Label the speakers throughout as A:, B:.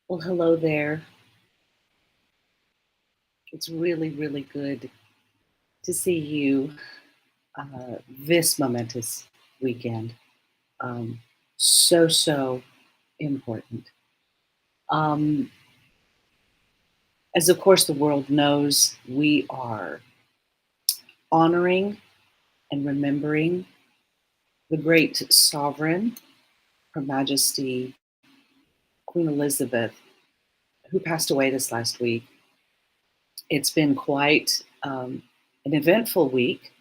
A: Well, hello there. It's really, really good to see you this momentous weekend. Um, so important. Um, as of course the world knows, we are honoring and remembering the great sovereign, Her Majesty Queen Elizabeth, who passed away this last week. It's been quite an eventful week,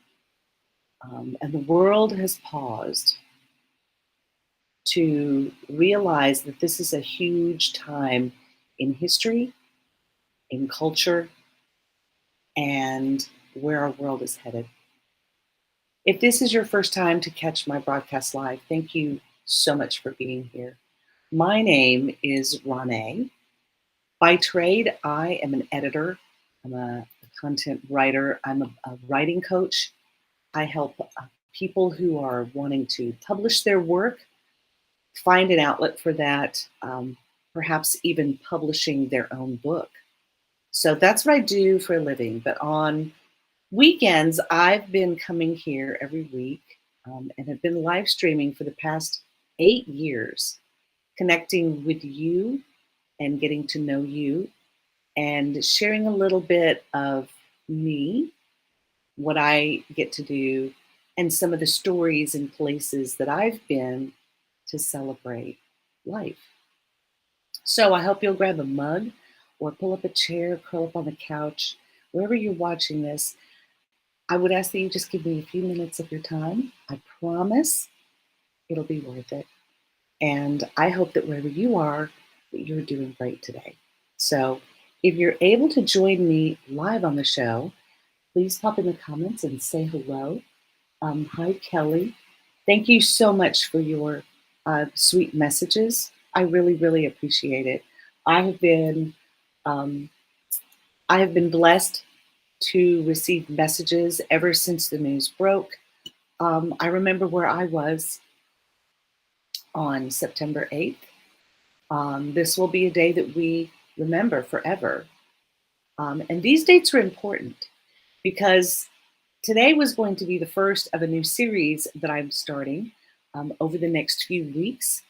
A: and the world has paused to realize that this is a huge time in history, in culture, and where our world is headed. If this is your first time to catch my broadcast live, thank you so much for being here. My name is Renee. By trade, I am an editor. I'm a content writer. I'm a writing coach. I help people who are wanting to publish their work find an outlet for that, perhaps even publishing their own book. So that's what I do for a living. But on weekends, I've been coming here every week and have been live streaming for the past 8 years, connecting with you and getting to know you and sharing a little bit of me, what I get to do, and some of the stories and places that I've been to celebrate life. So I hope you'll grab a mug or pull up a chair, curl up on the couch, wherever you're watching this. I would ask that you just give me a few minutes of your time. I promise it'll be worth it. And I hope that wherever you are, that you're doing great today. So if you're able to join me live on the show, please pop in the comments and say hello. Hi, Kelly. Thank you so much for your sweet messages. I really, really appreciate it. I have been blessed to receive messages ever since the news broke. I remember where I was on September 8th. This will be a day that we remember forever. And these dates are important because today was going to be the first of a new series that I'm starting over the next few weeks.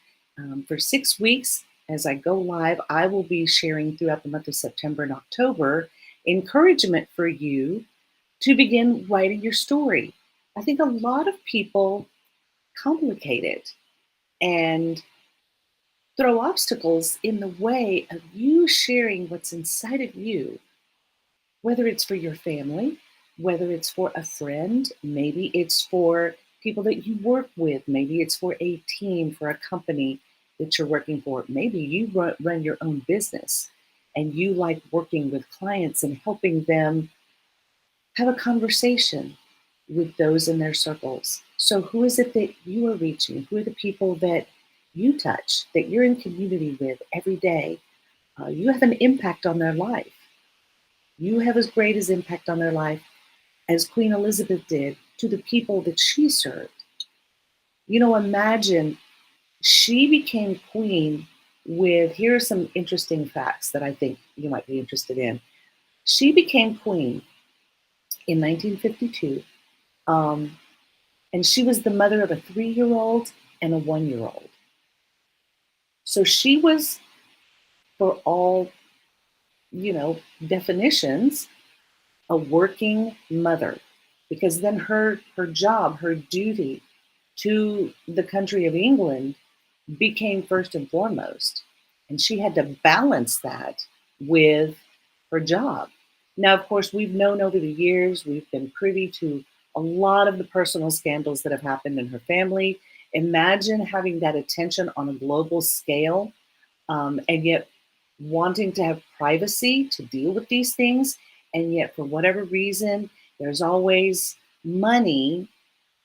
A: For 6 weeks, as I go live, I will be sharing throughout the month of September and October encouragement for you to begin writing your story. I think a lot of people complicate it and throw obstacles in the way of you sharing what's inside of you, whether it's for your family, whether it's for a friend, maybe it's for people that you work with, maybe it's for a team, for a company that you're working for. Maybe you run your own business and you like working with clients and helping them have a conversation with those in their circles. So who is it that you are reaching? Who are the people that you touch, that you're in community with every day? You have an impact on their life. You have as great as impact on their life as Queen Elizabeth did to the people that she served. Imagine she became queen with, here are some interesting facts that I think you might be interested in. She became queen in 1952, um, and she was the mother of a 3-year-old and a 1-year-old. So she was, for all definitions, a working mother, because then her job, her duty to the country of England became first and foremost. And she had to balance that with her job. Now, of course, we've known over the years, we've been privy to a lot of the personal scandals that have happened in her family. Imagine having that attention on a global scale, and yet wanting to have privacy to deal with these things. And yet, for whatever reason, there's always money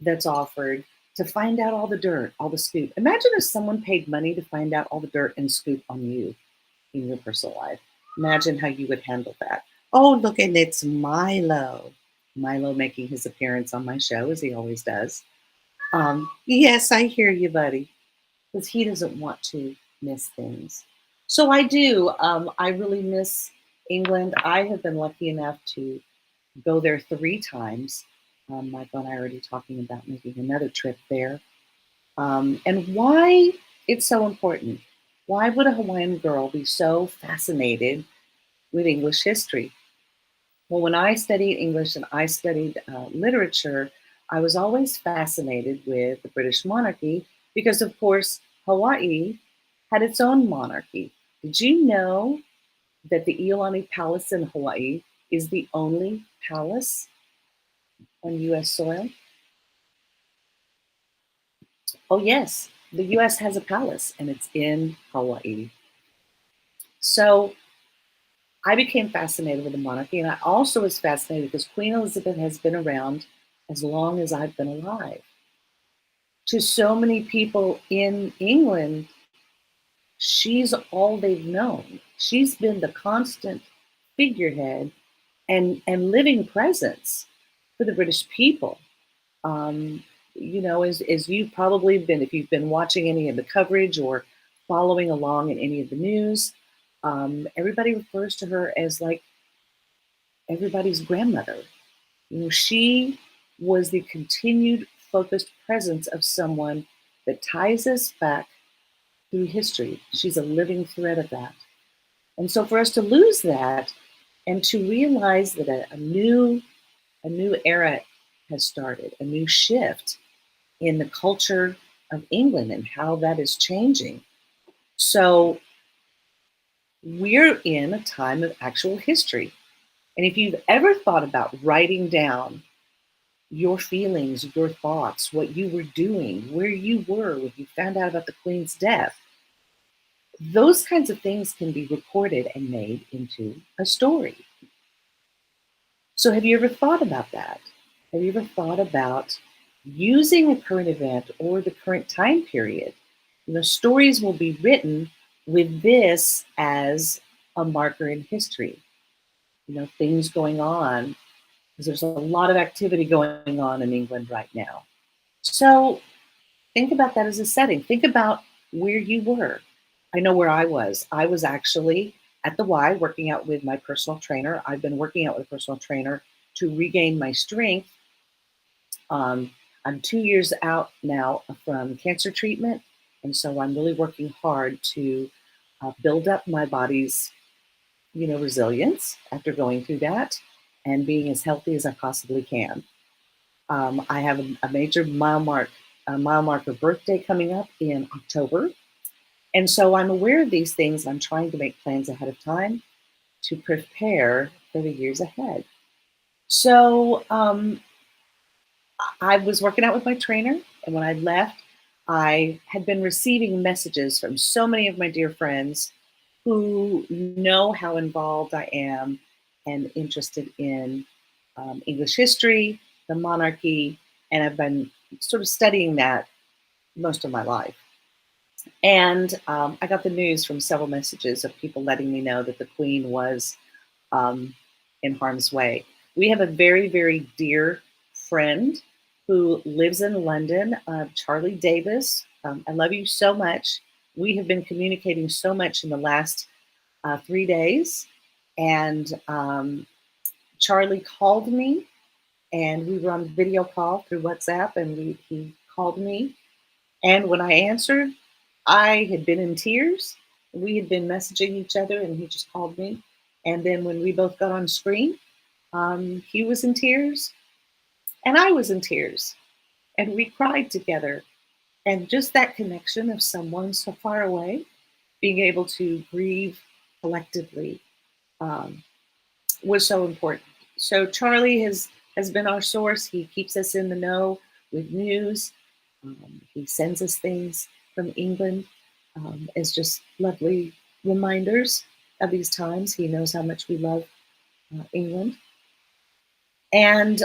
A: that's offered to find out all the dirt, all the scoop. Imagine if someone paid money to find out all the dirt and scoop on you in your personal life. Imagine how you would handle that. Oh, look, and it's Milo. Milo making his appearance on my show, as he always does. Yes, I hear you, buddy, because he doesn't want to miss things. So I do. I really miss England. I have been lucky enough to go there 3 times. Michael and I are already talking about making another trip there. And why it's so important. Why would a Hawaiian girl be so fascinated with English history? Well, when I studied English and I studied literature, I was always fascinated with the British monarchy because, of course, Hawaii had its own monarchy. Did you know that the Iolani Palace in Hawaii is the only palace on US soil? Oh, yes, the US has a palace and it's in Hawaii. So I became fascinated with the monarchy, and I also was fascinated because Queen Elizabeth has been around as long as I've been alive. To so many people in England, she's all they've known. She's been the constant figurehead and living presence for the British people. Um, as you've probably been, if you've been watching any of the coverage or following along in any of the news, everybody refers to her as like everybody's grandmother. She was the continued focused presence of someone that ties us back through history. She's a living thread of that. And so for us to lose that and to realize that a new era has started, a new shift in the culture of England and how that is changing. So we're in a time of actual history. And if you've ever thought about writing down your feelings, your thoughts, what you were doing, where you were when you found out about the Queen's death, those kinds of things can be recorded and made into a story. So, have you ever thought about that? Have you ever thought about using a current event or the current time period? Stories will be written with this as a marker in history. Things going on, because there's a lot of activity going on in England right now. So, think about that as a setting. Think about where you were. I know where I was. I was actually at the Y working out with my personal trainer. I've been working out with a personal trainer to regain my strength. I'm 2 years out now from cancer treatment. And so I'm really working hard to build up my body's, resilience after going through that and being as healthy as I possibly can. I have a major mile marker birthday coming up in October. And so I'm aware of these things. I'm trying to make plans ahead of time to prepare for the years ahead. So I was working out with my trainer, and when I left, I had been receiving messages from so many of my dear friends who know how involved I am and interested in English history, the monarchy, and I've been sort of studying that most of my life. And I got the news from several messages of people letting me know that the Queen was um, in harm's way. We have a very, very dear friend who lives in London, Charlie Davis. I love you so much. We have been communicating so much in the last 3 days. And Charlie called me, and we were on video call through WhatsApp, and he called me. And when I answered, I had been in tears. We had been messaging each other, and he just called me. And then when we both got on screen, he was in tears, and I was in tears, and we cried together. And just that connection of someone so far away, being able to grieve collectively, um, was so important. So Charlie has been our source. He keeps us in the know with news. He sends us things from England as just lovely reminders of these times. He knows how much we love England, and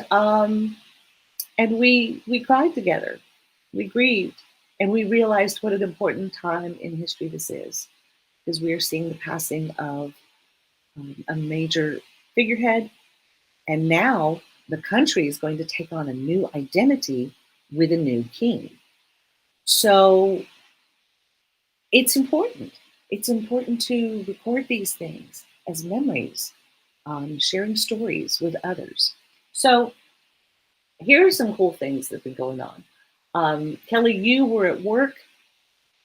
A: we cried together. We grieved, and we realized what an important time in history this is, because we are seeing the passing of a major figurehead. And now the country is going to take on a new identity with a new king. So it's important. It's important to record these things as memories, sharing stories with others. So here are some cool things that have been going on. Kelly, you were at work.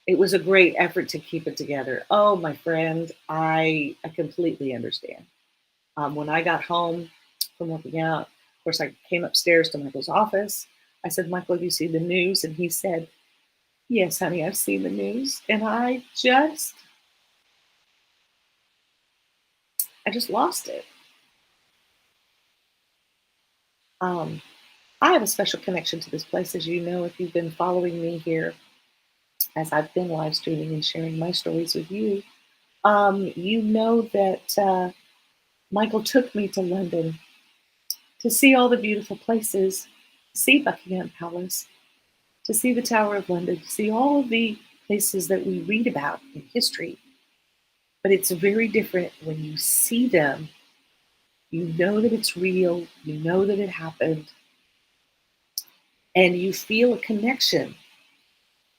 A: It was a great effort to keep it together. Oh, my friend, I completely understand. When I got home from working out, of course, I came upstairs to Michael's office. I said, Michael, have you seen the news? And he said, yes, honey, I've seen the news. And I just lost it. Um, I have a special connection to this place, as you know, if you've been following me here, as I've been live streaming and sharing my stories with you. You know that Michael took me to London to see all the beautiful places, to see Buckingham Palace, to see the Tower of London, to see all of the places that we read about in history. But it's very different when you see them. You know that it's real, you know that it happened, and you feel a connection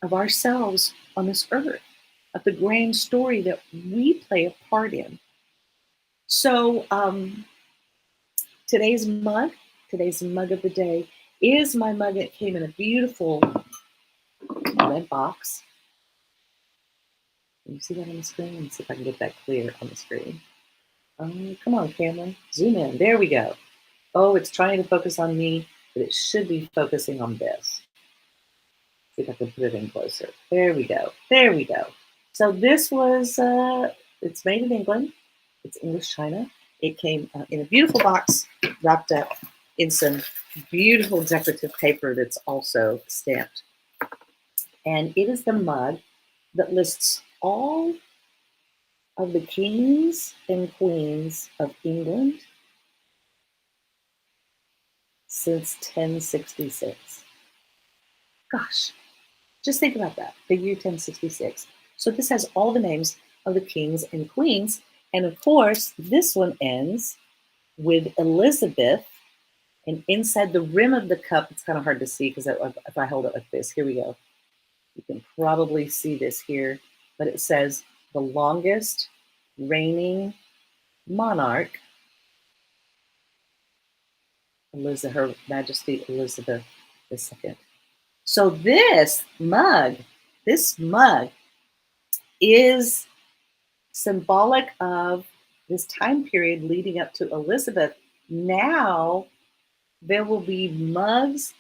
A: of ourselves on this earth, of the grand story that we play a part in. So today's mug, today's mug of the day is my mug. It came in a beautiful red box. Can you see that on the screen? Let me see if I can get that clear on the screen. Come on, camera. Zoom in. There we go. Oh, it's trying to focus on me, but it should be focusing on this. See if I can put it in closer. There we go. There we go. So this was, it's made in England. It's English China. It came in a beautiful box, wrapped up in some beautiful decorative paper that's also stamped. And it is the mug that lists all of the kings and queens of England since 1066. Gosh, just think about that, the year 1066. So this has all the names of the kings and queens. And of course, this one ends with Elizabeth. And inside the rim of the cup, it's kind of hard to see because if I hold it like this, here we go. You can probably see this here, but it says the longest reigning monarch, Her Majesty Elizabeth II. So this mug is symbolic of this time period leading up to Elizabeth. Now there will be mugs,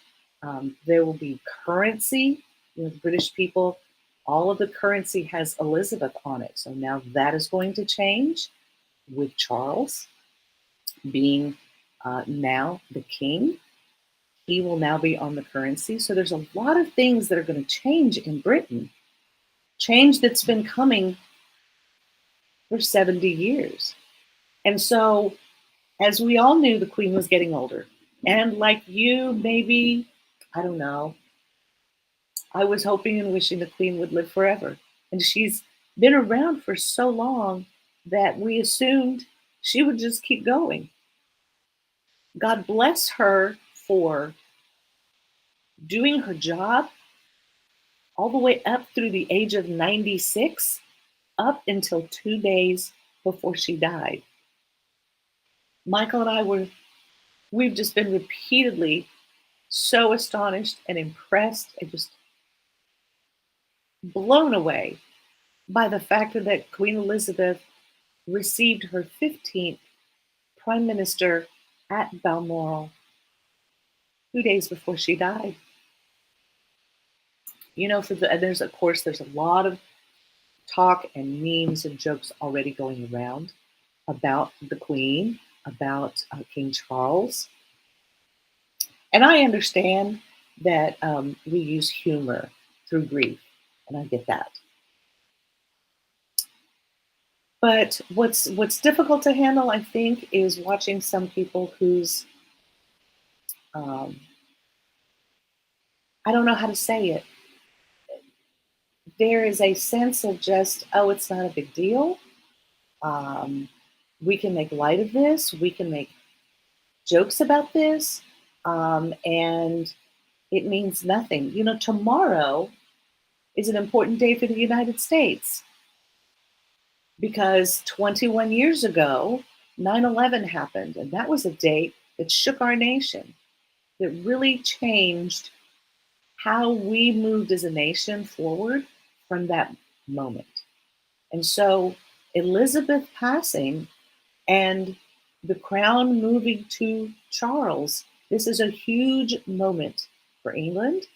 A: there will be currency. You know, the British people, all of the currency has Elizabeth on it. So now that is going to change with Charles being now the king. He will now be on the currency. So there's a lot of things that are going to change in Britain, change that's been coming for 70 years. And so, as we all knew, the queen was getting older. And like you, maybe, I don't know, I was hoping and wishing the queen would live forever. And she's been around for so long that we assumed she would just keep going. God bless her for doing her job all the way up through the age of 96, up until 2 days before she died. Michael and we've just been repeatedly so astonished and impressed and just blown away by the fact that Queen Elizabeth received her 15th prime minister at Balmoral 2 days before she died. There's of course there's a lot of talk and memes and jokes already going around about the Queen, about King Charles, and I understand that we use humor through grief, and I get that. But what's difficult to handle, I think, is watching some people whose um, I don't know how to say it. There is a sense of just, oh, it's not a big deal. Um, we can make light of this. We can make jokes about this, and it means nothing. Tomorrow is an important day for the United States because 21 years ago, 9/11 happened, and that was a date that shook our nation, that really changed how we moved as a nation forward from that moment. And so Elizabeth passing and the crown moving to Charles, this is a huge moment for England,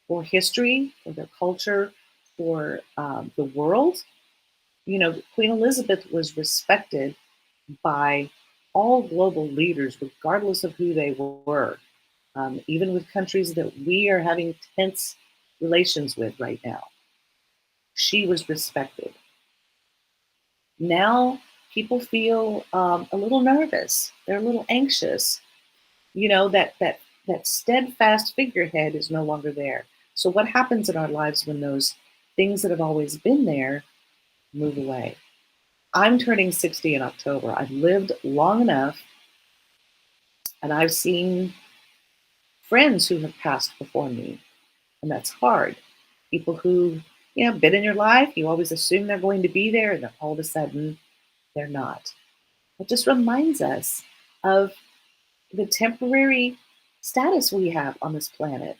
A: for history, for their culture, for the world. Queen Elizabeth was respected by all global leaders, regardless of who they were, even with countries that we are having tense relations with right now. She was respected. Now people feel a little nervous. They're a little anxious. That steadfast figurehead is no longer there. So what happens in our lives when those things that have always been there move away? I'm turning 60 in October. I've lived long enough, and I've seen friends who have passed before me, and that's hard. People who, been in your life, you always assume they're going to be there, and then all of a sudden they're not. It just reminds us of the temporary status we have on this planet,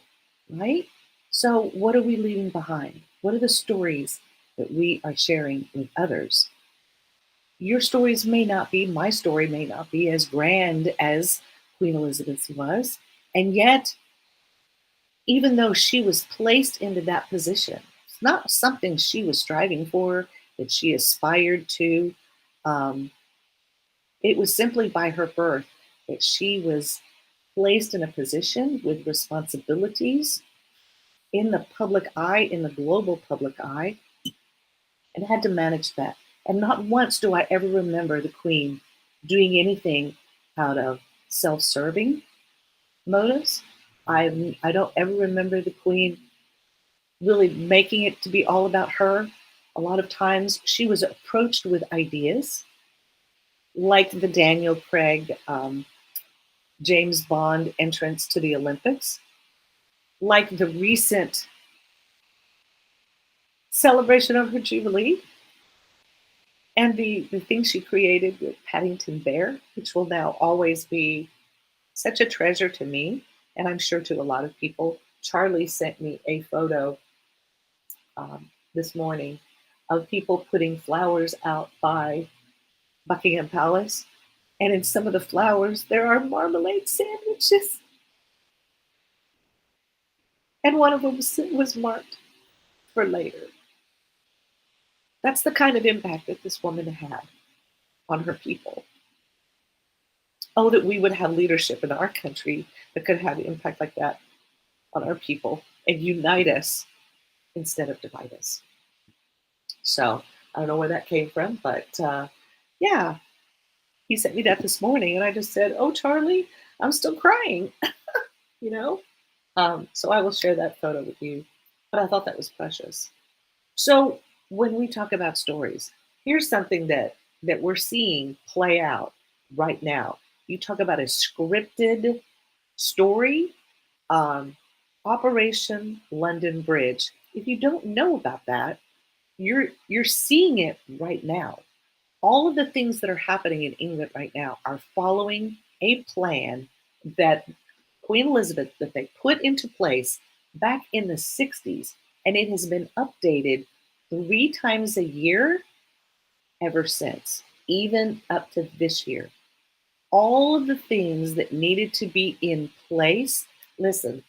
A: right? So, what are we leaving behind? What are the stories that we are sharing with others? Your stories may not be, my story may not be as grand as Queen Elizabeth's was. And yet, even though she was placed into that position, it's not something she was striving for, that she aspired to. Um, it was simply by her birth that she was placed in a position with responsibilities in the public eye, in the global public eye, and had to manage that. And not once do I ever remember the Queen doing anything out of self-serving motives. I don't ever remember the Queen really making it to be all about her. A lot of times she was approached with ideas like the Daniel Craig James Bond entrance to the Olympics, like the recent celebration of her Jubilee, and the thing she created with Paddington Bear, which will now always be such a treasure to me, and I'm sure to a lot of people. Charlie sent me a photo this morning of people putting flowers out by Buckingham Palace. And in some of the flowers, there are marmalade sandwiches. And one of them was marked for later. That's the kind of impact that this woman had on her people. Oh, that we would have leadership in our country that could have impact like that on our people and unite us instead of divide us. So I don't know where that came from, but yeah, he sent me that this morning, and I just said, "Oh, Charlie, I'm still crying," you know. So I will share that photo with you. But I thought that was precious. So when we talk about stories, here's something that we're seeing play out right now. You talk about a scripted story. Um, Operation London Bridge. If you don't know about that, you're seeing it right now. All of the things that are happening in England right now are following a plan that Queen Elizabeth that they put into place back in the 60s, and it has been updated 3 times a year ever since, even up to this year. All of the things that needed to be in place. Listen,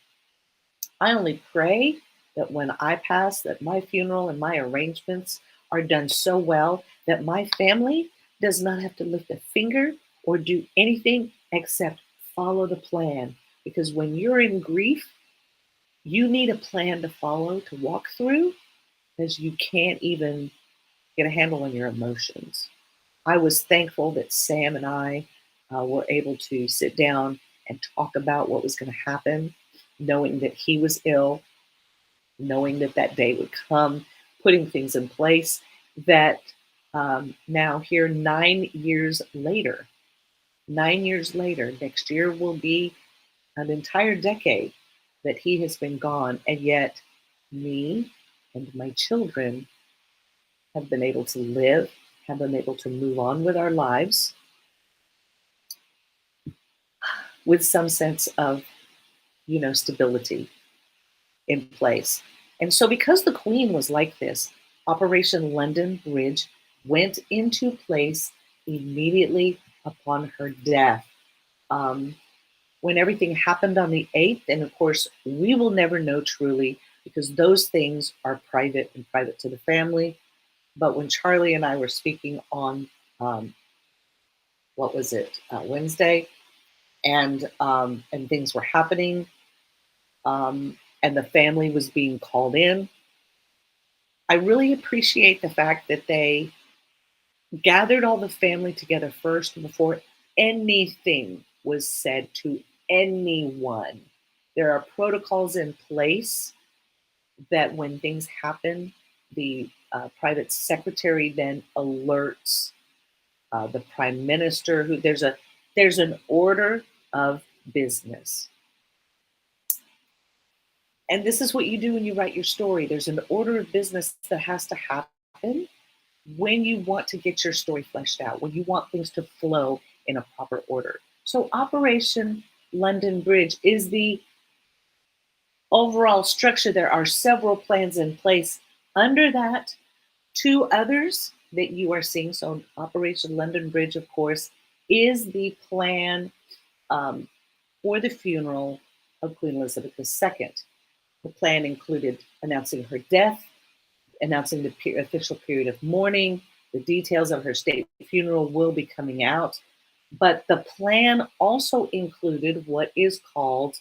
A: I only pray that when I pass, that my funeral and my arrangements are done so well that my family does not have to lift a finger or do anything except follow the plan. Because when you're in grief, you need a plan to follow, to walk through, because you can't even get a handle on your emotions. I was thankful that Sam and I were able to sit down and talk about what was going to happen, knowing that he was ill, knowing that that day would come, putting things in place that now here 9 years later, 9 years later, next year will be an entire decade that he has been gone, and yet me and my children have been able to live, have been able to move on with our lives with some sense of, stability in place. And so, because the Queen was like this, Operation London Bridge went into place immediately upon her death. Um, when everything happened on the 8th, and of course, we will never know truly because those things are private and private to the family. But when Charlie and I were speaking on, what was it, Wednesday, and things were happening, and the family was being called in, I really appreciate the fact that they gathered all the family together first before anything was said to anyone. There are protocols in place that when things happen, the private secretary then alerts the prime minister. Who there's an order of business, and this is what you do when you write your story. There's an order of business that has to happen when you want to get your story fleshed out, when you want things to flow in a proper order. So, Operation London Bridge is the overall structure. There are several plans in place. Under that, two others that you are seeing. So, Operation London Bridge, of course, is the plan um, for the funeral of Queen Elizabeth II. The plan included announcing her death, announcing the official period of mourning. The details of her state funeral will be coming out. But the plan also included what is called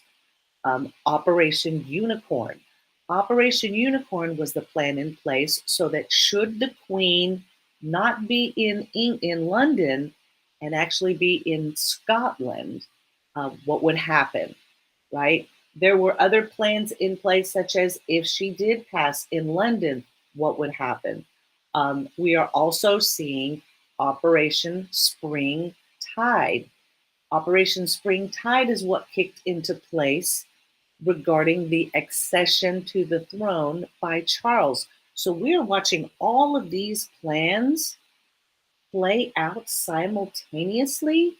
A: Operation Unicorn. Operation Unicorn was the plan in place so that should the Queen not be in London and actually be in Scotland, what would happen, right? There were other plans in place, such as if she did pass in London, what would happen? We are also seeing Operation Spring Tide. Operation Spring Tide is what kicked into place regarding the accession to the throne by Charles. So we are watching all of these plans play out simultaneously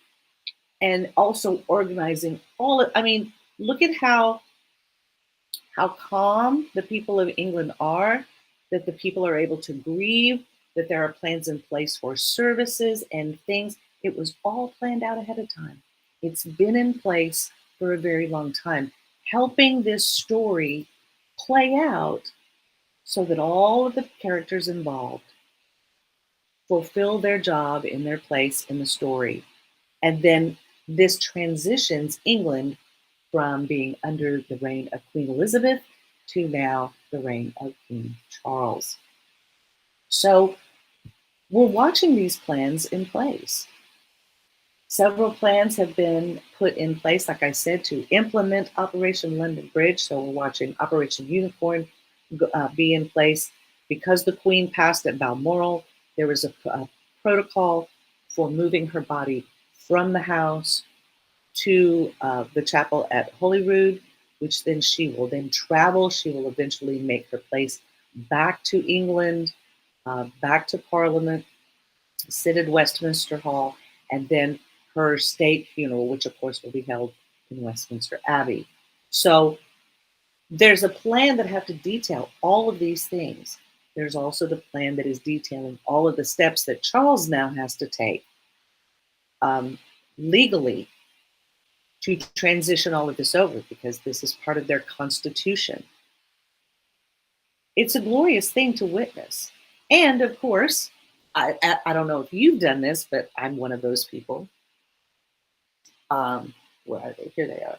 A: and also organizing all of, I mean, look at how calm the people of England are, that the people are able to grieve, that there are plans in place for services and things. It was all planned out ahead of time. It's been in place for a very long time, helping this story play out so that all of the characters involved fulfill their job in their place in the story. And then this transitions England from being under the reign of Queen Elizabeth to now the reign of King Charles. So we're watching these plans in place. Several plans have been put in place, like I said, to implement Operation London Bridge. So we're watching Operation Unicorn be in place. Because the Queen passed at Balmoral, there was a protocol for moving her body from the house to the chapel at Holyrood. which then she will then travel. She will eventually make her place back to England, back to Parliament, sit at Westminster Hall, and then her state funeral, which of course will be held in Westminster Abbey. So there's a plan that have to detail all of these things. There's also the plan that is detailing all of the steps that Charles now has to take um, legally to transition all of this over because this is part of their constitution. It's a glorious thing to witness. And of course, I don't know if you've done this, but I'm one of those people. Where are they? Here they are.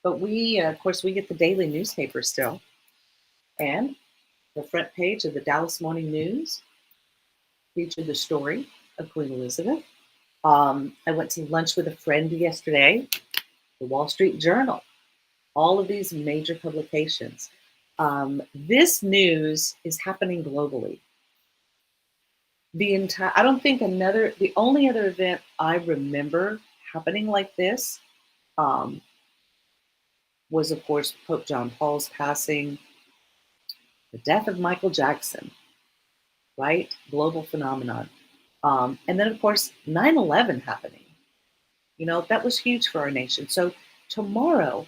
A: But we, of course, we get the daily newspaper still. And the front page of the Dallas Morning News featured the story of Queen Elizabeth. I went to lunch with a friend yesterday, the Wall Street Journal, all of these major publications. This news is happening globally. I don't think the only other event I remember happening like this um, was, of course, Pope John Paul's passing, the death of Michael Jackson, right? Global phenomenon. And then, of course, 9/11 happening. You know, that was huge for our nation. So tomorrow,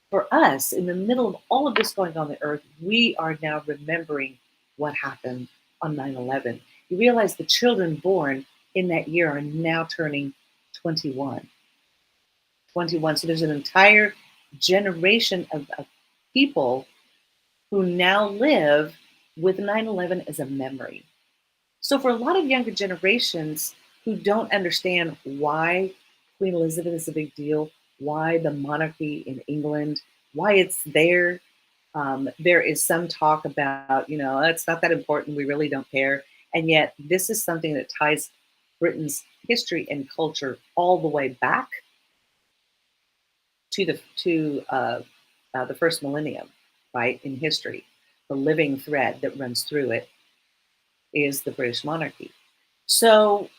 A: for us, in the middle of all of this going on the earth, we are now remembering what happened on 9/11. You realize the children born in that year are now turning 21. 21. So there's an entire generation of people who now live with 9/11 as a memory. So for a lot of younger generations who don't understand why Queen Elizabeth is a big deal, why the monarchy in England, why it's there, there is some talk about, you know, it's not that important, we really don't care. And yet this is something that ties Britain's history and culture all the way back to the first millennium, right, in history. The living thread that runs through it is the British monarchy. So,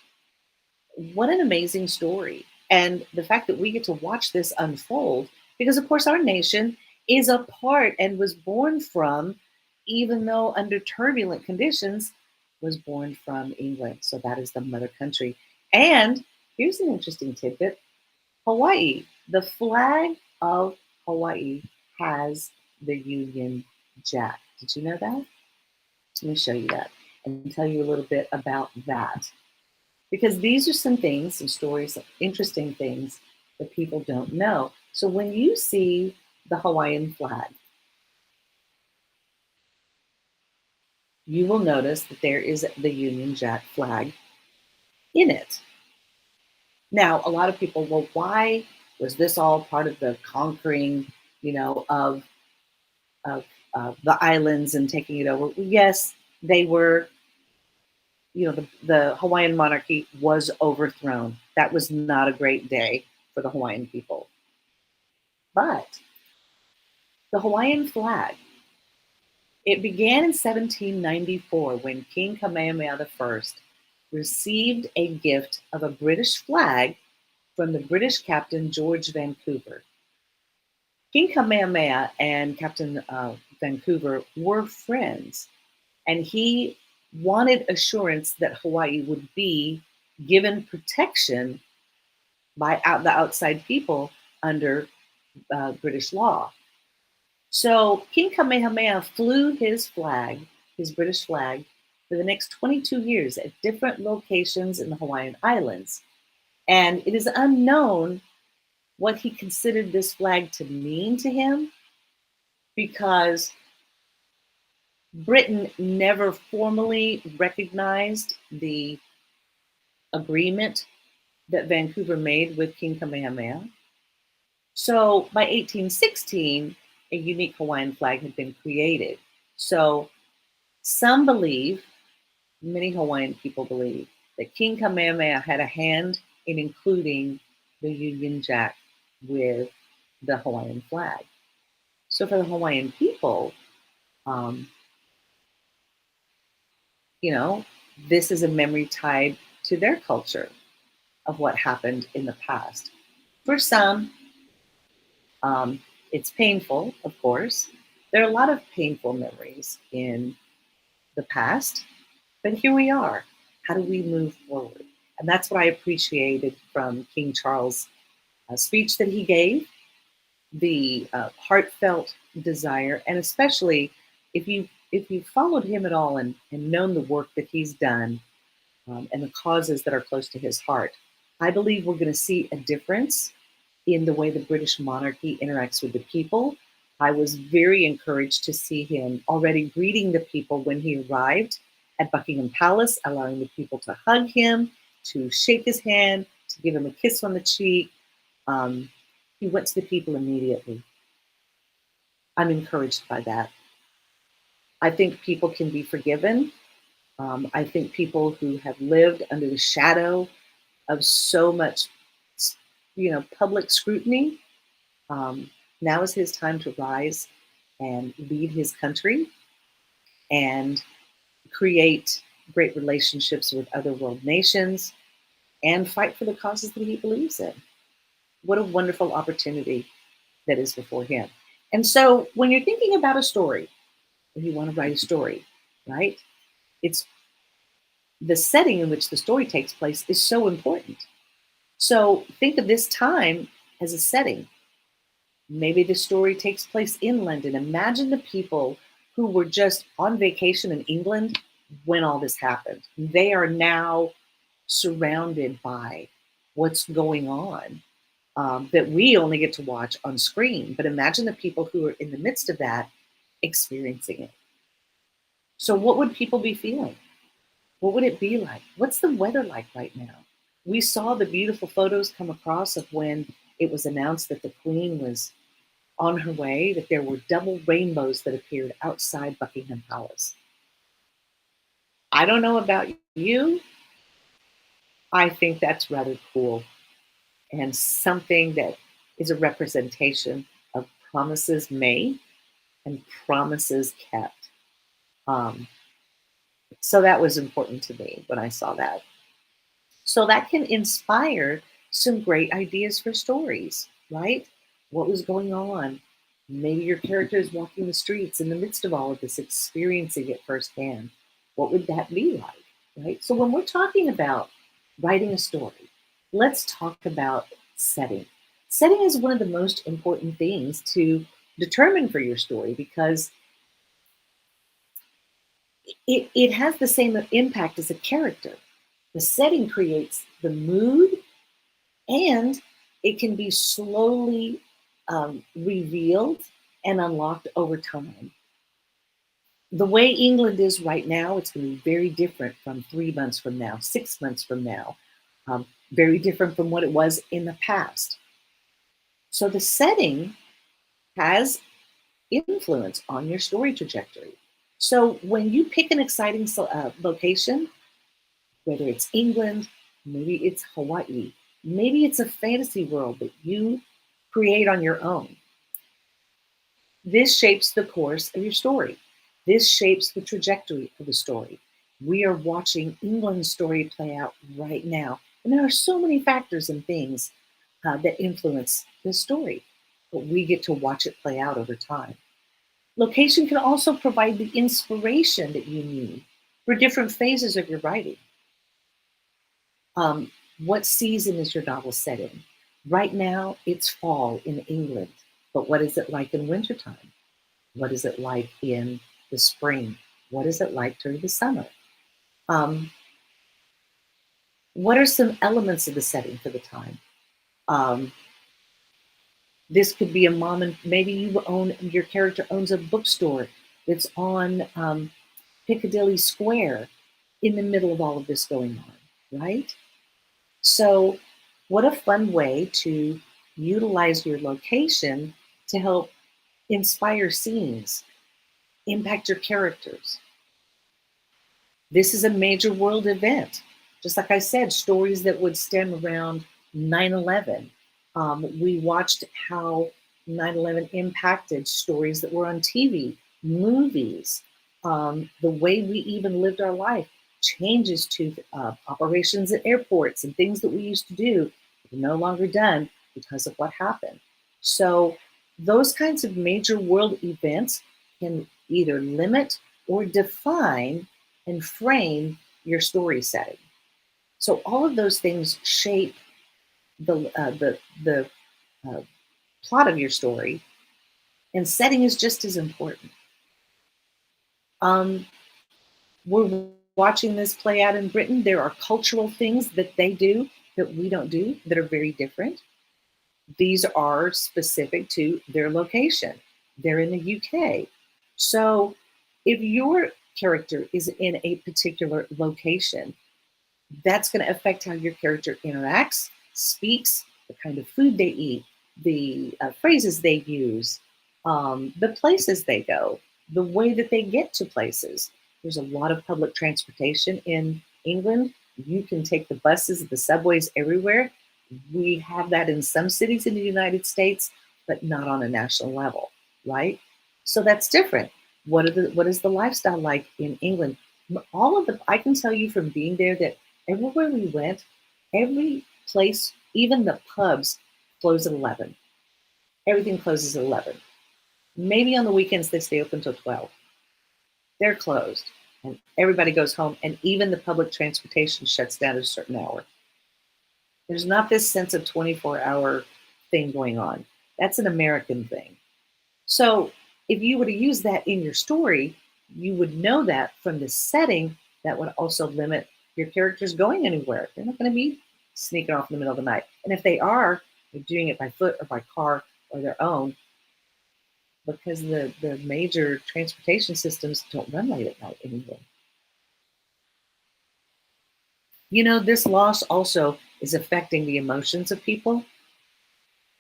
A: what an amazing story. And the fact that we get to watch this unfold, because of course, our nation is a part and was born from, even though under turbulent conditions, was born from England. So, that is the mother country. And here's an interesting tidbit: Hawaii, the flag of Hawaii has the Union Jack. Did you know that? Let me show you that and tell you a little bit about that. Because these are some things, some stories, some interesting things that people don't know. So when you see the Hawaiian flag, you will notice that there is the Union Jack flag in it. Now, a lot of people, well, why was this all part of the conquering, you know, of the islands and taking it over? Yes, they were, you know, the Hawaiian monarchy was overthrown. That was not a great day for the Hawaiian people. But the Hawaiian flag, it began in 1794 when King Kamehameha I received a gift of a British flag from the British captain George Vancouver. King Kamehameha and Captain Vancouver were friends, and he wanted assurance that Hawaii would be given protection by the outside people under British law. So King Kamehameha flew his flag, his British flag, for the next 22 years at different locations in the Hawaiian Islands. And it is unknown what he considered this flag to mean to him because Britain never formally recognized the agreement that Vancouver made with King Kamehameha. So by 1816, a unique Hawaiian flag had been created. So some believe, many Hawaiian people believe, that King Kamehameha had a hand in including the Union Jack with the Hawaiian flag. So for the Hawaiian people, um, you know, this is a memory tied to their culture of what happened in the past. For some, um, It's painful, of course. There are a lot of painful memories in the past, but here we are. How do we move forward? And that's what I appreciated from King Charles' speech that he gave, the heartfelt desire, and especially if you followed him at all and known the work that he's done and the causes that are close to his heart, I believe we're going to see a difference in the way the British monarchy interacts with the people. I was very encouraged to see him already greeting the people when he arrived at Buckingham Palace, allowing the people to hug him, to shake his hand, to give him a kiss on the cheek. Um, he went to the people immediately. I'm encouraged by that. I think people can be forgiven. I think people who have lived under the shadow of so much, public scrutiny, um, now is his time to rise and lead his country and create great relationships with other world nations and fight for the causes that he believes in. What a wonderful opportunity that is before him. And so when you're thinking about a story, if you want to write a story, right? It's the setting in which the story takes place is so important. So think of this time as a setting. Maybe the story takes place in London. Imagine the people who were just on vacation in England when all this happened. They are now surrounded by what's going on that we only get to watch on screen. But imagine the people who are in the midst of that experiencing it. So, what would people be feeling? What would it be like? What's the weather like right now? We saw the beautiful photos come across of when it was announced that the Queen was on her way, that there were double rainbows that appeared outside Buckingham Palace. I don't know about you. I think that's rather cool and something that is a representation of promises made and promises kept. Um, so that was important to me when I saw that. So that can inspire some great ideas for stories, right? What was going on? Maybe your character is walking the streets in the midst of all of this, experiencing it firsthand. What would that be like, right? So when we're talking about writing a story, let's talk about setting. Setting is one of the most important things to determine for your story because it has the same impact as a character. The setting creates the mood and it can be slowly revealed and unlocked over time. The way England is right now, it's going to be very different from 3 months from now, 6 months from now, very different from what it was in the past. So the setting has influence on your story trajectory. So when you pick an exciting location, whether it's England, maybe it's Hawaii, maybe it's a fantasy world that you create on your own. This shapes the course of your story. This shapes the trajectory of the story. We are watching England's story play out right now. And there are so many factors and things that influence the story, but we get to watch it play out over time. Location can also provide the inspiration that you need for different phases of your writing. Um, what season is your novel set in? Right now, it's fall in England, but what is it like in wintertime? What is it like in the spring? What is it like during the summer? Um, what are some elements of the setting for the time? Um, this could be a mom and maybe your character owns a bookstore that's on Piccadilly Square in the middle of all of this going on, right? So, what a fun way to utilize your location to help inspire scenes, impact your characters. This is a major world event. Just like I said, stories that would stem around 9/11. We watched how 9/11 impacted stories that were on TV, movies, the way we even lived our life, changes to operations at airports and things that we used to do are no longer done because of what happened. So Those kinds of major world events can either limit or define and frame your story setting. So all of those things shape the uh, plot of your story, and setting is just as important. Um, we're watching this play out in Britain. There are cultural things that they do that we don't do that are very different. These are specific to their location. They're in the UK. So if your character is in a particular location, that's going to affect how your character interacts, speaks, the kind of food they eat, the phrases they use, the places they go, the way that they get to places. There's a lot of public transportation in England. You can take the buses, the subways everywhere. We have that in some cities in the United States, but not on a national level, right? So that's different. What is the lifestyle like in England? All of the I can tell you from being there that everywhere we went, every place, even the pubs, close at 11. Everything closes at 11. Maybe on the weekends they stay open till 12. They're closed. And everybody goes home, and even the public transportation shuts down at a certain hour. There's not this sense of 24-hour thing going on. That's an American thing. So if you were to use that in your story, you would know that from the setting that would also limit your characters going anywhere. They're not going to be sneaking off in the middle of the night. And if they are, they're doing it by foot or by car or their own because the major transportation systems don't run late at night anymore. You know, this loss also is affecting the emotions of people.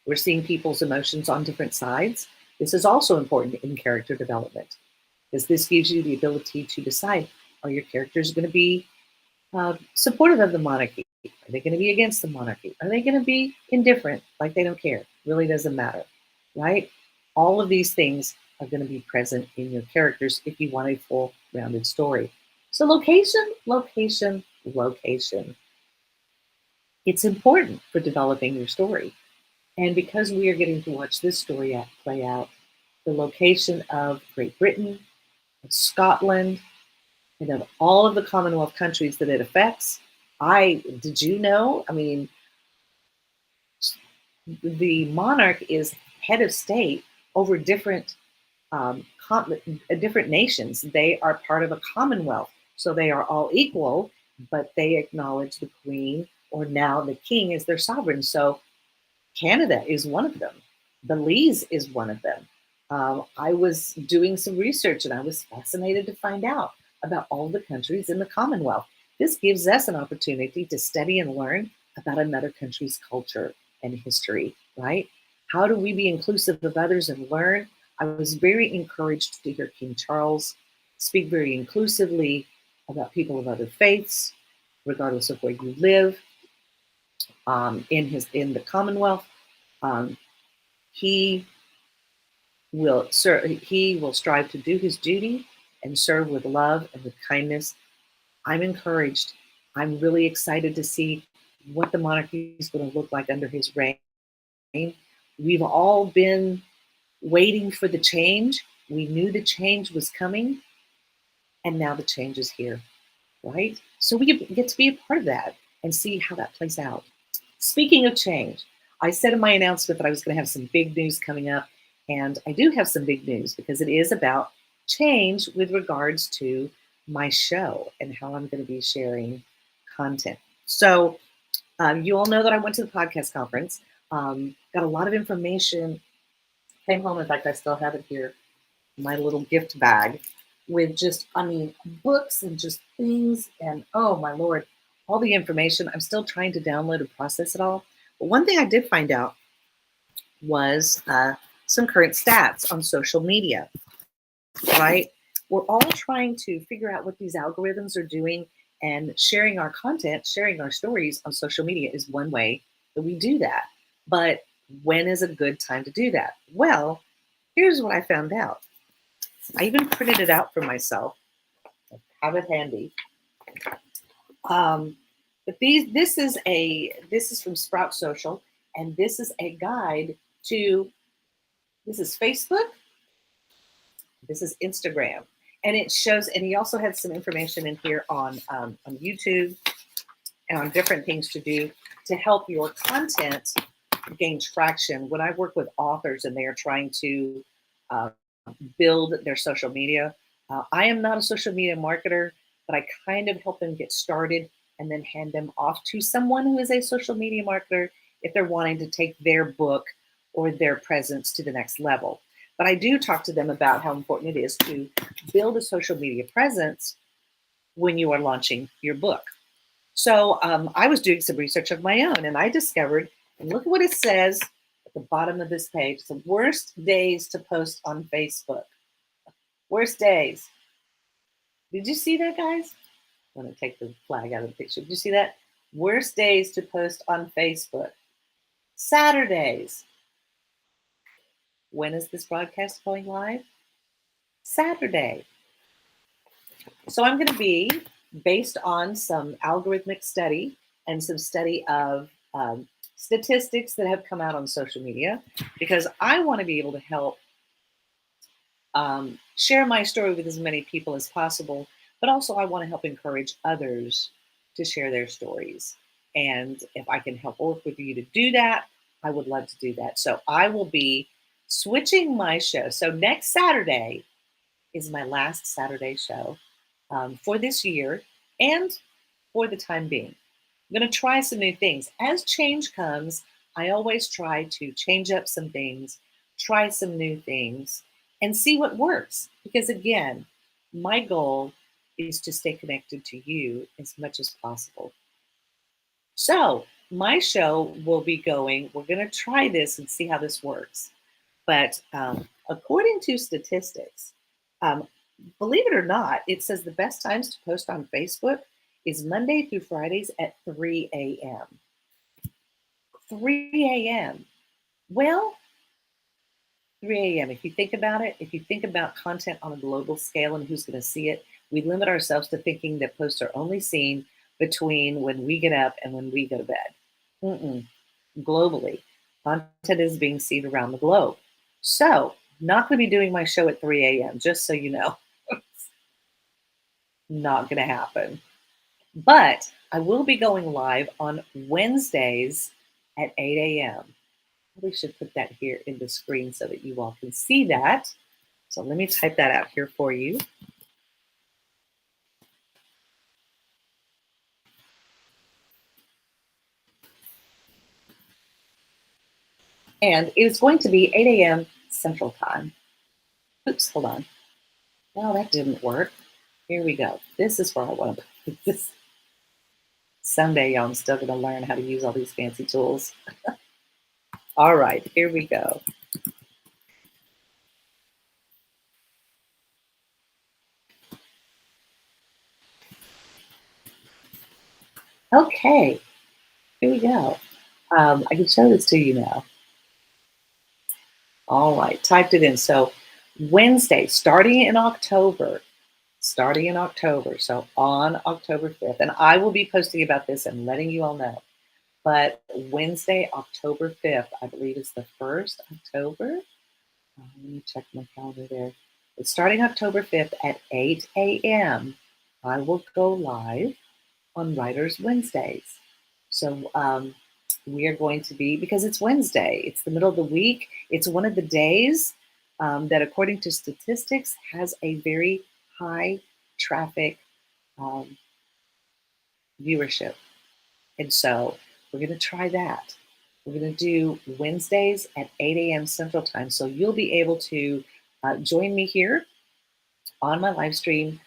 A: We're seeing people's emotions on different sides. This is also important in character development because this gives you the ability to decide, are your characters going to be supportive of the monarchy? Are they going to be against the monarchy? Are they going to be indifferent, like they don't care? Really doesn't matter, right? All of these things are going to be present in your characters if you want a full rounded story. So location, location, location. It's important for developing your story. And because we are getting to watch this story play out, the location of Great Britain, of Scotland, and of all of the Commonwealth countries that it affects, did you know? I mean, the monarch is head of state over different nations. They are part of a commonwealth, so they are all equal, but they acknowledge the queen or now the king as their sovereign. So Canada is one of them. Belize is one of them. I was doing some research and I was fascinated to find out about all the countries in the Commonwealth. This gives us an opportunity to study and learn about another country's culture and history, right? How do we be inclusive of others and learn? I was very encouraged to hear King Charles speak very inclusively about people of other faiths, regardless of where you live, in the Commonwealth. Um, he he will strive to do his duty and serve with love and with kindness. I'm encouraged. I'm really excited to see what the monarchy is going to look like under his reign. We've all been waiting for the change. We knew the change was coming, and now the change is here, right? So we get to be a part of that and see how that plays out. Speaking of change, I said in my announcement that I was going to have some big news coming up, and I do have some big news because it is about change with regards to my show and how I'm going to be sharing content. So, you all know that I went to the podcast conference, got a lot of information, came home. In fact, I still have it here, my little gift bag with just, I mean, books and just things. And oh my Lord, all the information. I'm still trying to download and process it all. But one thing I did find out was some current stats on social media, right? We're all trying to figure out what these algorithms are doing, and sharing our content, sharing our stories on social media is one way that we do that. But when is a good time to do that? Well, here's what I found out. I even printed it out for myself. I have it handy. But this is from Sprout Social, and this is a guide to This is Facebook. This is Instagram. And it shows, and he also had some information in here on YouTube and on different things to do to help your content gain traction. When I work with authors and they are trying to uh, build their social media, I am not a social media marketer, but I kind of help them get started and then hand them off to someone who is a social media marketer if they're wanting to take their book or their presence to the next level. But I do talk to them about how important it is to build a social media presence when you are launching your book. So I was doing some research of my own and I discovered, and look at what it says at the bottom of this page, the worst days to post on Facebook. Worst days. Did you see that, guys? I'm going to take the flag out of the picture. Did you see that? Worst days to post on Facebook. Saturdays. When is this broadcast going live? Saturday. So I'm going to be based on some algorithmic study and some study of statistics that have come out on social media, because I want to be able to help share my story with as many people as possible, but also I want to help encourage others to share their stories. And if I can help work with you to do that, I would love to do that. So I will be switching my show. So next Saturday is my last Saturday show for this year and for the time being. I'm going to try some new things. As change comes, I always try to change up some things, try some new things, and see what works. Because again, my goal is to stay connected to you as much as possible. So, my show will be going, we're going to try this and see how this works. But according to statistics, um, believe it or not, it says the best times to post on Facebook is Monday through Fridays at 3 a.m. 3 a.m. Well, 3 a.m. If you think about it, if you think about content on a global scale and who's going to see it, we limit ourselves to thinking that posts are only seen between when we get up and when we go to bed. Mm-mm. Globally, content is being seen around the globe. So, not going to be doing my show at 3 a.m., just so you know. Not going to happen. But I will be going live on Wednesdays at 8 a.m. We should put that here in the screen so that you all can see that. So let me type that out here for you. And it is going to be 8 a.m. Central Time. Oops, hold on. Well, that didn't work. Here we go. This is where I want to put this. Someday, y'all, I'm still going to learn how to use all these fancy tools. All right, here we go. Okay, here we go. I can show this to you now. All right, typed it in. So Wednesday, starting in October. So on October 5th, and I will be posting about this and letting you all know. But Wednesday, October 5th, I believe is the 1st October. Let me check my calendar there. It's starting October 5th at 8 a.m. I will go live on Writers Wednesdays. So we are going to be, because it's Wednesday, it's the middle of the week, it's one of the days that, according to statistics, has a very high traffic viewership. And so we're going to try that. We're going to do Wednesdays at 8 a.m. Central Time. So you'll be able to join me here on my live stream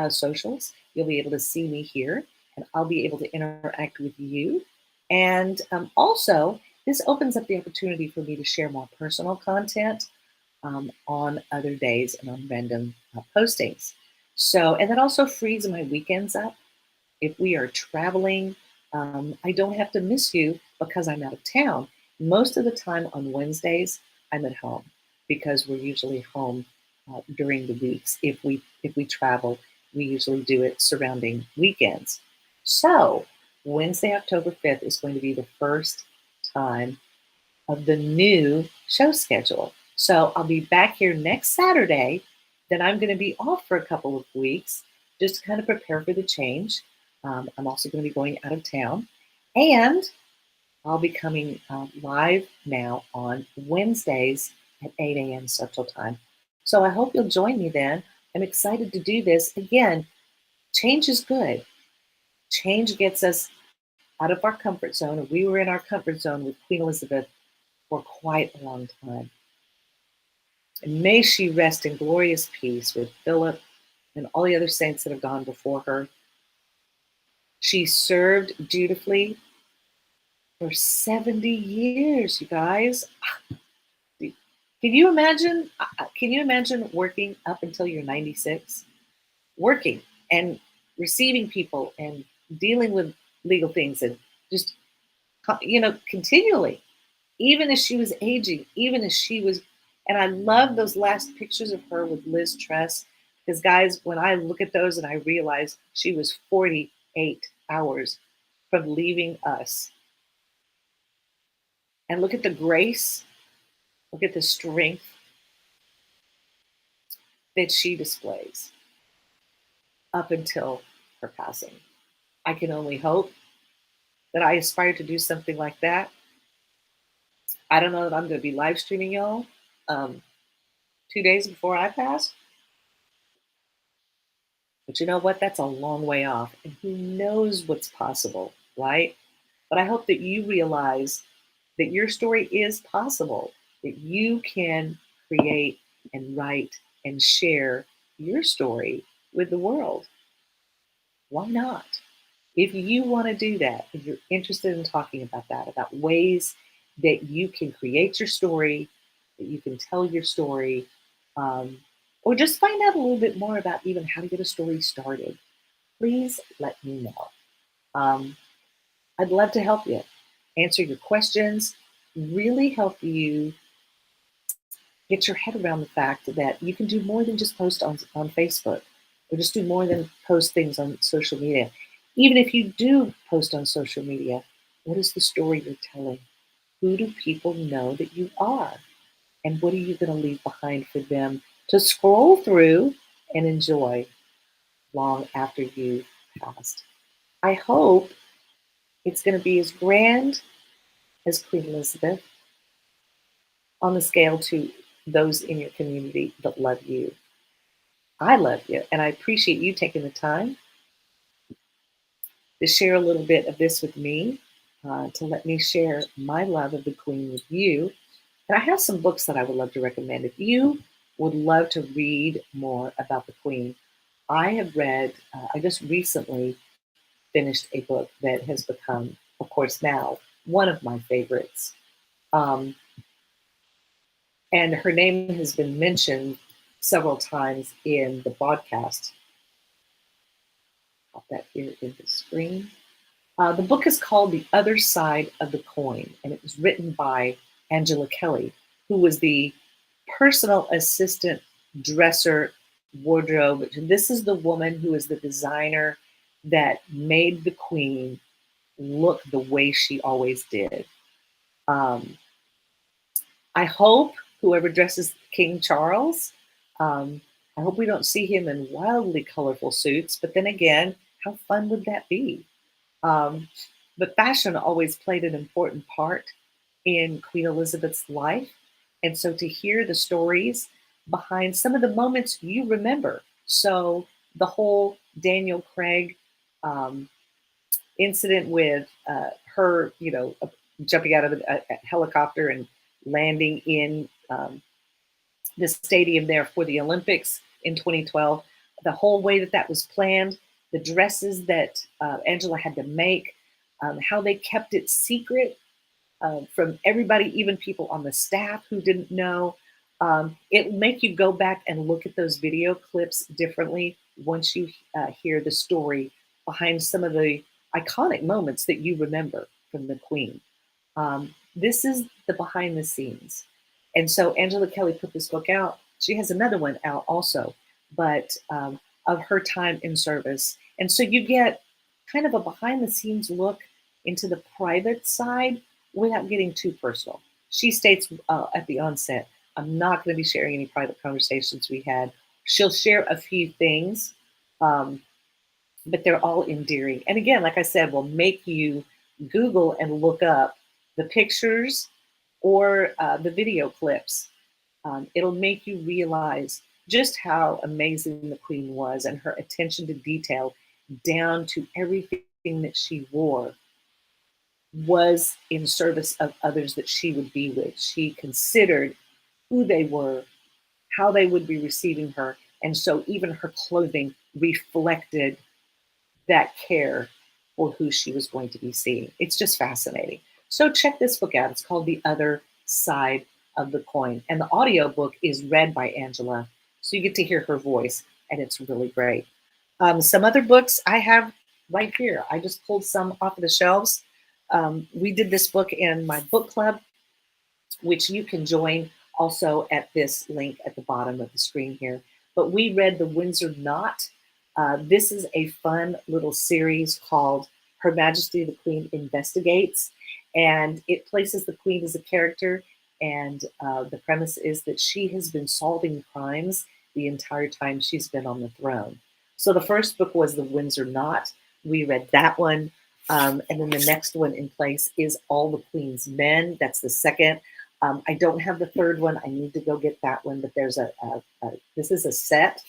A: socials. You'll be able to see me here, and I'll be able to interact with you. And also, this opens up the opportunity for me to share more personal content on other days and on random postings. So, and that also frees my weekends up. If we are traveling, I don't have to miss you because I'm out of town. Most of the time on Wednesdays, I'm at home because we're usually home during the weeks. If we travel, we usually do it surrounding weekends. So Wednesday, October 5th is going to be the first time of the new show schedule. So I'll be back here next Saturday. Then I'm going to be off for a couple of weeks just to kind of prepare for the change. I'm also going to be going out of town. And I'll be coming live now on Wednesdays at 8 a.m. Central Time. So I hope you'll join me then. I'm excited to do this. Again, change is good. Change gets us out of our comfort zone. We were in our comfort zone with Queen Elizabeth for quite a long time. And may she rest in glorious peace with Philip and all the other saints that have gone before her. She served dutifully for 70 years, you guys. Can you imagine? Can you imagine working up until you're 96, working and receiving people and dealing with legal things and just continually, even as she was aging, even as she was. And I love those last pictures of her with Liz Truss, because guys, when I look at those and I realize she was 48 hours from leaving us, and look at the grace, look at the strength that she displays up until her passing. I can only hope that I aspire to do something like that. I don't know that I'm going to be live streaming y'all 2 days before I pass, but you know what? That's a long way off, and who knows what's possible, right? But I hope that you realize that your story is possible, that you can create and write and share your story with the world. Why not? If you want to do that, if you're interested in talking about that, about ways that you can create your story, that you can tell your story, um, or just find out a little bit more about even how to get a story started, please let me know. Um, I'd love to help you, answer your questions, really help you get your head around the fact that you can do more than just post on Facebook, or just do more than post things on social media. Even if you do post on social media, what is the story you're telling? Who do people know that you are? And what are you going to leave behind for them to scroll through and enjoy long after you've passed? I hope it's going to be as grand as Queen Elizabeth on the scale to those in your community that love you. I love you, and I appreciate you taking the time to share a little bit of this with me, to let me share my love of the Queen with you. And I have some books that I would love to recommend. If you would love to read more about the Queen, I have read, I just recently finished a book that has become, of course, now one of my favorites. Um, and her name has been mentioned several times in the podcast. Pop that here in the screen. The book is called The Other Side of the Coin, and it was written by Angela Kelly, who was the personal assistant, dresser, wardrobe. This is the woman who is the designer that made the Queen look the way she always did. Um, I hope whoever dresses King Charles, um, I hope we don't see him in wildly colorful suits, but then again, how fun would that be? Um, but fashion always played an important part in Queen Elizabeth's life. And so to hear the stories behind some of the moments you remember. So the whole Daniel Craig um, incident with her, jumping out of a helicopter and landing in the stadium there for the Olympics in 2012, the whole way that that was planned, the dresses that Angela had to make, how they kept it secret from everybody, even people on the staff who didn't know. It will make you go back and look at those video clips differently once you hear the story behind some of the iconic moments that you remember from the Queen. This is the behind the scenes. And so Angela Kelly put this book out. She has another one out also, but of her time in service. And so you get kind of a behind the scenes look into the private side without getting too personal. She states at the onset, I'm not going to be sharing any private conversations we had. She'll share a few things, um, but they're all endearing. And again, like I said, will make you Google and look up the pictures or the video clips. It'll make you realize just how amazing the Queen was and her attention to detail, down to everything that she wore, was in service of others that she would be with. She considered who they were, how they would be receiving her. And so even her clothing reflected that care for who she was going to be seeing. It's just fascinating. So check this book out. It's called The Other Side of the Coin. And the audiobook is read by Angela. So you get to hear her voice, and it's really great. Some other books I have right here. I just pulled some off of the shelves. We did this book in my book club, which you can join also at this link at the bottom of the screen here. But we read the Windsor Knot. This is a fun little series called Her Majesty the Queen Investigates, and it places the Queen as a character, and the premise is that she has been solving crimes the entire time she's been on the throne. So the first book was the Windsor Knot. We read that one. And then the next one in place is All the Queen's Men. That's the second. I don't have the third one. I need to go get that one, but there's this is a set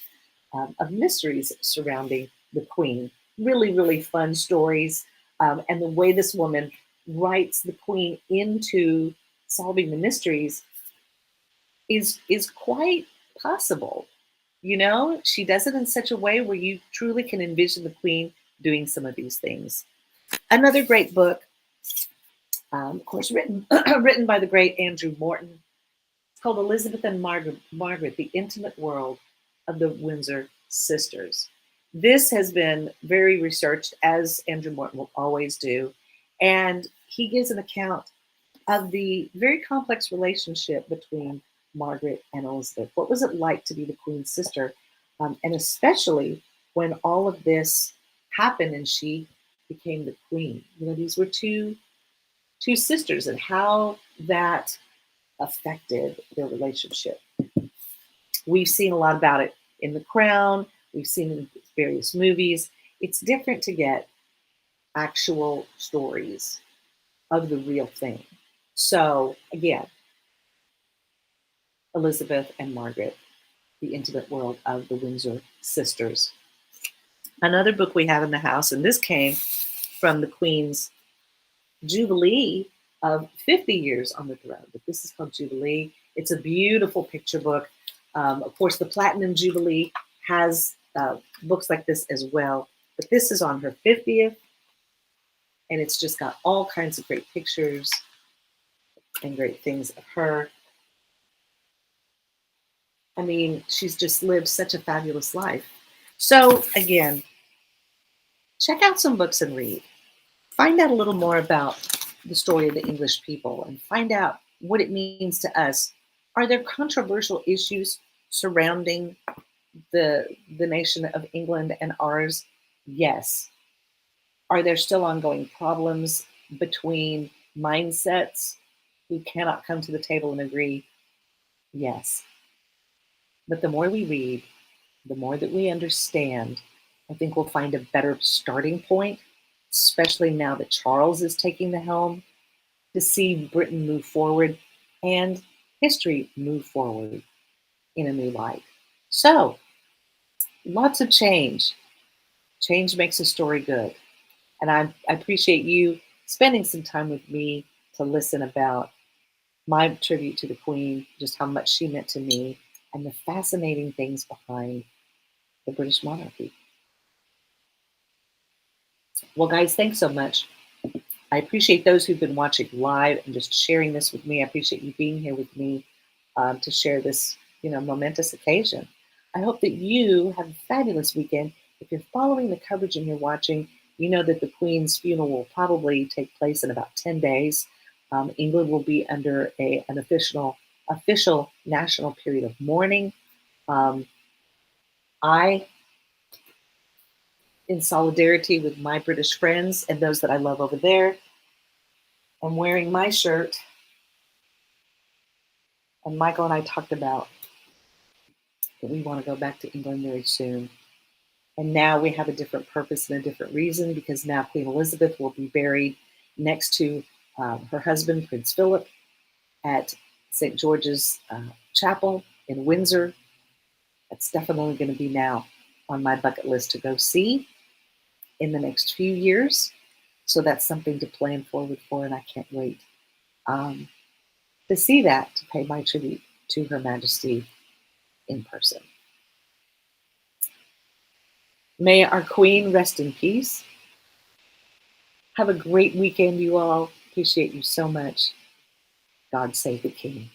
A: of mysteries surrounding the Queen. Really, really fun stories. And the way this woman writes the Queen into solving the mysteries is quite possible. You know, she does it in such a way where you truly can envision the Queen doing some of these things. Another great book, of course, written by the great Andrew Morton. It's called Elizabeth and Margaret, The Intimate World of the Windsor Sisters. This has been very researched, as Andrew Morton will always do, and he gives an account of the very complex relationship between Margaret and Elizabeth. What was it like to be the Queen's sister? And especially when all of this happened and she became the Queen. You know, these were two sisters, and how that affected their relationship. We've seen a lot about it in The Crown. We've seen it in various movies. It's different to get actual stories of the real thing. So again, Elizabeth and Margaret, The Intimate World of the Windsor Sisters. Another book we have in the house, and this came from the Queen's Jubilee of 50 years on the throne, but this is called Jubilee. It's a beautiful picture book. Of course, the Platinum Jubilee has books like this as well, but this is on her 50th, and it's just got all kinds of great pictures and great things of her. I mean, she's just lived such a fabulous life. So again, check out some books and read. Find out a little more about the story of the English people and find out what it means to us. Are there controversial issues surrounding the nation of England and ours? Yes. Are there still ongoing problems between mindsets who cannot come to the table and agree? Yes. But the more we read, the more that we understand, I think we'll find a better starting point, especially now that Charles is taking the helm, to see Britain move forward and history move forward in a new light. So, lots of change. Change makes a story good. And I appreciate you spending some time with me to listen about my tribute to the Queen, just how much she meant to me, and the fascinating things behind the British monarchy. Well, guys, thanks so much. I appreciate those who've been watching live and just sharing this with me. I appreciate you being here with me to share this, momentous occasion. I hope that you have a fabulous weekend. If you're following the coverage and you're watching, you know that the Queen's funeral will probably take place in about 10 days. England will be under an official national period of mourning. I, in solidarity with my British friends and those that I love over there, I'm wearing my shirt And Michael and I talked about that we want to go back to England very soon. And now we have a different purpose and a different reason because now Queen Elizabeth will be buried next to her husband, Prince Philip, at St. George's Chapel in Windsor. That's definitely going to be now on my bucket list to go see in the next few years. So that's something to plan forward for, and I can't wait to see that, to pay my tribute to Her Majesty in person. May our Queen rest in peace. Have a great weekend, you all. Appreciate you so much. God save the King.